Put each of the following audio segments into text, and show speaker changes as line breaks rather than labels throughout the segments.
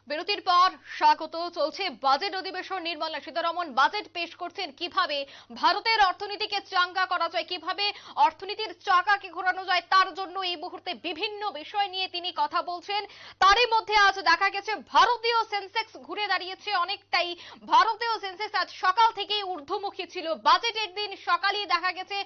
বিরতির পর স্বাগত। চলছে বাজেট অধিবেশন। নির্মলা সীতারমণ বাজেট পেশ করছেন। কিভাবে ভারতের অর্থনীতিকে চাঙ্গা করা যায়, কিভাবে অর্থনীতির চাকাকে ঘোরানো যায়, তার জন্য এই মুহূর্তে বিভিন্ন বিষয় নিয়ে তিনি কথা বলছেন। তারই মধ্যে আজ দেখা গেছে ভারতীয় সেন্সেক্স ঘুরে দাঁড়িয়েছে অনেকটাই। ভারতীয় সেন্সেক্স আজ সকাল থেকেই ঊর্ধ্বমুখী ছিল। বাজেটের দিন সকালেই দেখা গেছে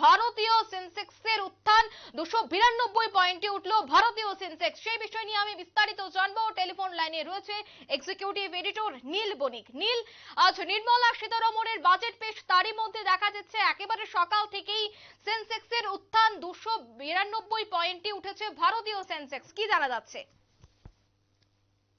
ভারতীয় সেন্সেক্সের উত্থান। 292 পয়েন্টে উঠল ভারতীয় সেন্সেক্স। সেই বিষয় নিয়ে আমি বিস্তারিত জানবো। টেলিফোন লাইনে রয়েছে এক্সিকিউটিভ এডিটর নীল বণিক। নীল, আজ নির্মলা সীতারমণের বাজেট পেশ, তারই মধ্যে দেখা যাচ্ছে একেবারে সকাল থেকেই সেন্সেক্সের উত্থান। 292 পয়েন্টে উঠেছে ভারতীয় সেন্সেক্স। কি জানা যাচ্ছে?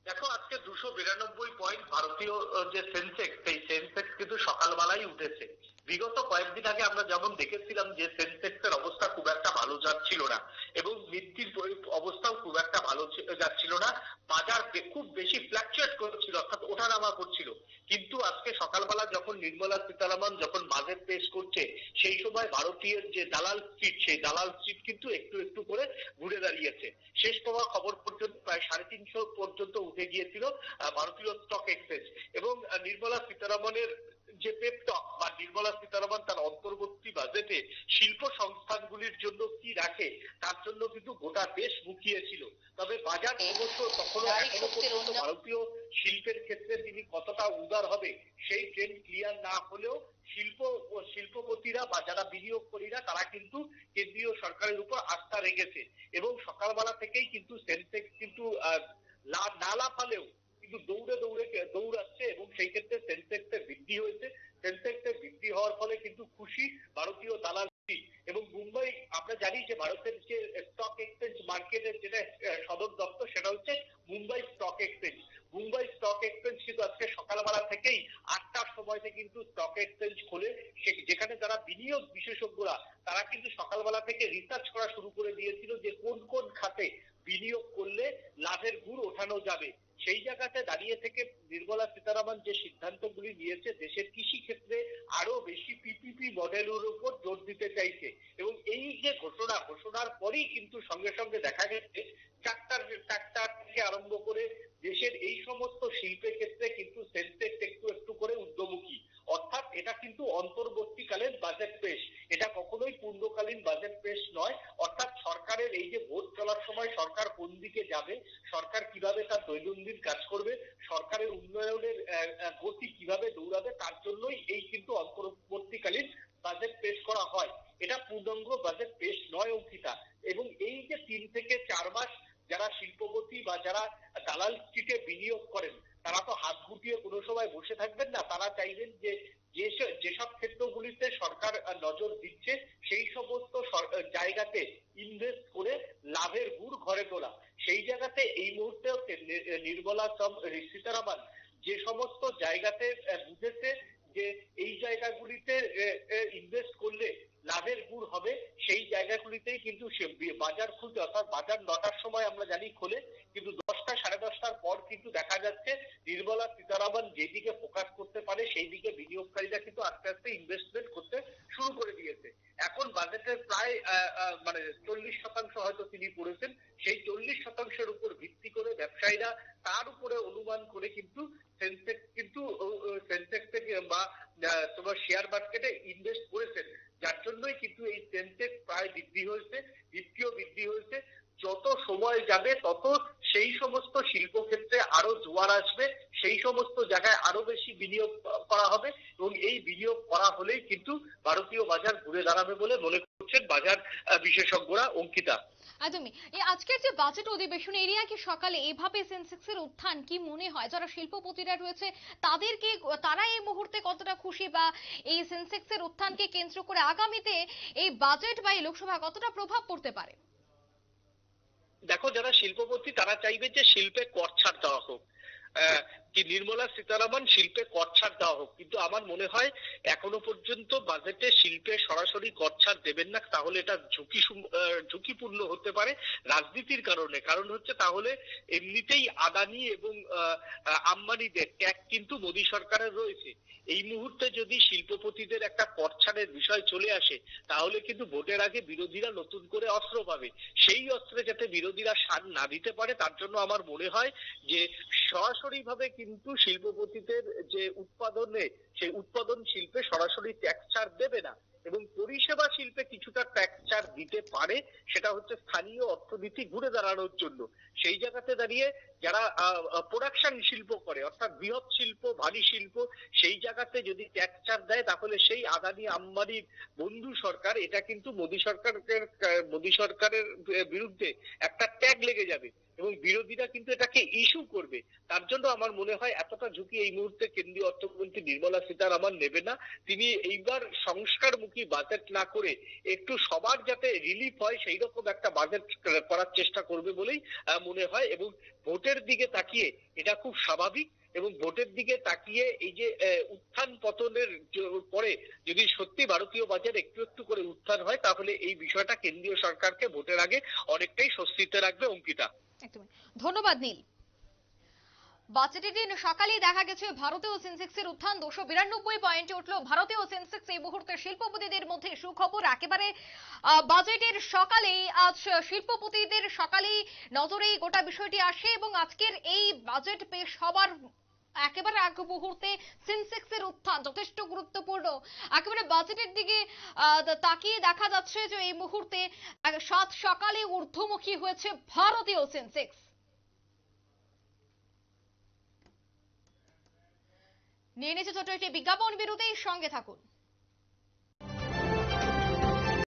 দেখো, আজকে 292 পয়েন্ট ভারতীয় যে সেন্সেক্স, সেই সেন্সেক্স কিন্তু সকালবেলায় উঠেছে। বিগত কয়েকদিন আগে আমরা যেমন দেখেছিলাম যে সেন্সেক্সের অবস্থা খুব একটা ভালো যাচ্ছিল না এবং নিফটির অবস্থাও খুব একটা ভালো যাচ্ছিল না। বাজার খুব বেশি ফ্ল্যাকচুয়েট করছিল, অর্থাৎ ওঠানামা করছিল। কিন্তু আজকে সকালবেলা যখন নির্মলা সীতারমণ যখন বাজেট পেশ করছে, সেই সময় ভারতীয় যে দালাল স্ট্রিট, সেই দালাল স্ট্রিট কিন্তু একটু একটু করে ঘুরে দাঁড়িয়েছে। শেষ পাওয়া খবর পর্যন্ত প্রায় 350 পর্যন্ত উঠে গিয়েছিল ভারতীয় স্টক এক্সচেঞ্জ। এবং নির্মলা সীতারমণের যে পেপটক বা নির্মলা সীতারমণ তার অন্তর্বর্তী বাজেটে শিল্প সংস্থানগুলির জন্য কি রাখে, তার জন্য কিন্তু গোটা দেশ মুখিয়েছিল। তবে বাজার অবশ্য তখনও এখনো পর্যন্ত ভারতীয় শিল্পের ক্ষেত্রে তিনি কতটা উদার হবে সেই ট্রেন্ড ক্লিয়ার না হলেও শিল্পপতিরা বা যারা বিনিয়োগকারীরা তারা কিন্তু কেন্দ্রীয় সরকারের উপর আস্থা রেখেছে এবং সকালবেলা থেকেই কিন্তু সেন্সেক্স কিন্তু না লাফালেও কিন্তু দৌড়াচ্ছে এবং সেই ক্ষেত্রে সেন্সেক্সের বৃদ্ধি হয়েছে। সেন্সেক্সের বৃদ্ধি হওয়ার ফলে কিন্তু খুশি ভারতীয় দালাল এবং মুম্বাই। আমরা জানি যে ভারতের যে স্টক এক্সচেঞ্জ মার্কেটের যেটা সদর দপ্তর, সেটা হচ্ছে Mumbai stock exchange. Mumbai stock exchange কিন্তু আজকে সকালবেলা থেকেই 8টার সময়তে কিন্তু স্টক এক্সচেঞ্জ খোলে, যেখানে যারা বিনিয়োগ বিশেষজ্ঞরা তারা কিন্তু সকালবেলা থেকে রিসার্চ করা শুরু করে দিয়েছিল যে কোন কোন খাতে বিনিয়োগ করলে লাভের গুড় ওঠানো যাবে। সেই জায়গাতে দাঁড়িয়ে থেকে নির্মলা সীতারমণ যে সিদ্ধান্তগুলি নিয়েছে, দেশের কৃষি ক্ষেত্রে আরো বেশি পিপিপি মডেলের উপর জোর দিতে চাইছে। এবং এই যে ঘোষণার পরেই কিন্তু সঙ্গে সঙ্গে দেখা গেছে ট্রাক্টর থেকে আরম্ভ করে দেশের এই সমস্ত শিল্পের ক্ষেত্রে কিন্তু সেন্সেক্স একটু একটু করে ঊর্ধ্বমুখী। অর্থাৎ এটা কিন্তু অন্তর্বর্তীকালীন বাজেট পেশ, এটা কখনোই পূর্ণকালীন বাজেট পেশ নয়। অর্থাৎ সরকারের এই যে ভোট চলার সময় সরকার কোন দিকে যাবে, সরকার কিভাবে তার দৈনন্দিন কাজ করবে, সরকারের উন্নয়নের গতি কিভাবে দৌড়াবে, তার জন্যই এই কিন্তু অন্তর্বর্তীকালীন বাজেট পেশ করা হয়। এটা পূর্ণাঙ্গ বাজেট পেশ নয় অঙ্কিতা। এবং এই যে 3 থেকে 4 মাস যারা শিল্পপতি বা যারা দালাল স্ট্রিটে বিনিয়োগ করেন, তারা তো হাত গুটিয়ে কোনো সময় বসে থাকবেন না। তারা চাইবেন যে যেসব ক্ষেত্রগুলিতে সরকার নজর দিচ্ছে সেই সমস্ত জায়গাতে ইনভেস্ট করে লাভের গুড় ঘরে তোলা। সেই জায়গাতে এই মুহূর্তে নির্মলা সীতারমণ যে সমস্ত জায়গাতে বুঝেছে যে এই জায়গাগুলিতে ইনভেস্ট করলে লাভের গুড় হবে, সেই জায়গাগুলিতেই কিন্তু বাজার খুলতে, অর্থাৎ বাজার 9টার সময় আমরা জানি খোলে, কিন্তু 10টা 10:30টার পর কিন্তু দেখা যাচ্ছে নির্মলা সীতারমণ যেদিকে ফোকাস করতে পারে সেই দিকে বিনিয়োগকারীরা কিন্তু আস্তে আস্তে ইনভেস্টমেন্ট করতে শুরু করে দিয়েছে। এখন বাজেটের প্রায় 40% হয়তো তিনি করেছেন। সেই 40%-এর উপর ভিত্তি করে ব্যবসায়ীরা তার উপরে অনুমান করে কিন্তু সেন্সেক্স থেকে বা তোমার শেয়ার মার্কেটে ইনভেস্ট করেছেন, যার জন্যই কিন্তু এই সেন্সেক্স প্রায় বৃদ্ধি হয়েছে, নিফটিও বৃদ্ধি হয়েছে। যত সময় যাবে তত সেই সমস্ত শিল্প ক্ষেত্রে আরো জোয়ার আসবে, সেই সমস্ত জায়গায় আরো বেশি বিনিয়োগ করা হবে এবং এই বিনিয়োগ করা হলেই কিন্তু ভারতীয় বাজার ঘুরে দাঁড়াবে বলে মনে করছেন বাজার বিশেষজ্ঞরা অঙ্কিতা।
একদমই। এই আজকের যে বাজেট অধিবেশন এরিয়া কি সকালে এইভাবে সেন্সেক্সের উত্থান, কি মনে হয় যারা শিল্পপতিরা রয়েছে তাদেরকে, তারা এই মুহূর্তে কতটা খুশি, বা এই সেন্সেক্সের উত্থানকে কেন্দ্র করে আগামীতে এই বাজেট বা এই লোকসভা কতটা প্রভাব পড়তে পারে?
দেখো, যারা শিল্পপতি তারা চাইবে যে শিল্পে কর ছাড় দেওয়া হোক, কি নির্মলা সীতারমণ শিল্পে কর ছাড় দেওয়া হোক। কিন্তু আমার মনে হয় এখনো পর্যন্ত বাজেটে শিল্পে সরাসরি কর ছাড় দেবেন না, তাহলে এটা ঝুঁকিপূর্ণ হতে পারে রাজনীতির কারণে। কারণ হচ্ছে তাহলে এমনিতেই আদানি এবং আম্বানিদের ট্যাগ কিন্তু মোদী সরকারের রয়েছে। এই মুহূর্তে যদি শিল্পপতিদের একটা কর ছাড়ের বিষয় চলে আসে, তাহলে কিন্তু ভোটের আগে বিরোধীরা নতুন করে অস্ত্র পাবে। সেই অস্ত্রে যাতে বিরোধীরা সাড় না দিতে পারে, তার জন্য আমার মনে হয় যে সরাসরি ভাবে কিন্তু শিল্পপতিদের যে উৎপাদনে সেই উৎপাদন শিল্পে সরাসরি ট্যাক্স ছাড় দেবে না, এবং পরিষেবা শিল্পে কিছুটা ট্যাক্স ছাড় দিতে পারে, সেটা হচ্ছে স্থানীয় অর্থনীতি ঘুরে দাঁড়ানোর জন্য। সেই জায়গাতে দাঁড়িয়ে যারা প্রোডাকশন শিল্প করে, অর্থাৎ বৃহৎ শিল্প, ভারী শিল্প, সেই জায়গাতে যদি ট্যাক্স ছাড় দেয় তাহলে সেই আদানি আম্বানির বন্ধু সরকার, এটা কিন্তু মোদী সরকারের বিরুদ্ধে একটা ট্যাগ লেগে যাবে এবং বিরোধীরা কিন্তু এটাকে ইস্যু করবে। তার জন্য আমার মনে হয় এতটা ঝুঁকি এই মুহূর্তে কেন্দ্রীয় অর্থমন্ত্রী নির্মলা সীতারামন নেবে না। তিনি এইবার সংস্কারমুখী বাজেট না করে একটু সবার যাতে রিলিফ হয় সেই রকম একটা বাজেট করার চেষ্টা করবে বলেই মনে হয়। এবং ভোটের দিকে তাকিয়ে এটা খুব স্বাভাবিক, এবং ভোটের দিকে তাকিয়ে এই যে উত্থান পতনের পরে যদি সত্যি ভারতীয় বাজার একটু একটু করে উত্থান হয় তাহলে এই বিষয়টা কেন্দ্রীয় সরকারকে ভোটের আগে অনেকটাই স্বস্তিতে রাখবে। অঙ্কিতা,
একদমই ধন্যবাদ নীল। বাজেটের দিন সকালেই দেখা গেছে ভারতীয় সেন্সেক্সের উত্থান 292 পয়েন্টে উঠল ভারতীয় সেন্সেক্স। এই মুহূর্তে শিল্পপতিদের মধ্যে সুখবর, একেবারে বাজেটের সকালেই আজ শিল্পপতিদের সকালেই নজরে গোটা বিষয়টি আসে এবং আজকের এই বাজেট পেশ হবার একেবারে আগ মুহূর্তে সেন্সেক্সের উত্থান যথেষ্ট গুরুত্বপূর্ণ। একেবারে বাজেটের দিকে তাকিয়ে দেখা যাচ্ছে যে এই মুহূর্তে সাত সকালে ঊর্ধ্বমুখী হয়েছে ভারতীয় সেন্সেক্স। নিয়ে নিচ্ছে ছোট একটি বিজ্ঞাপন বিরতির সঙ্গে থাকুন।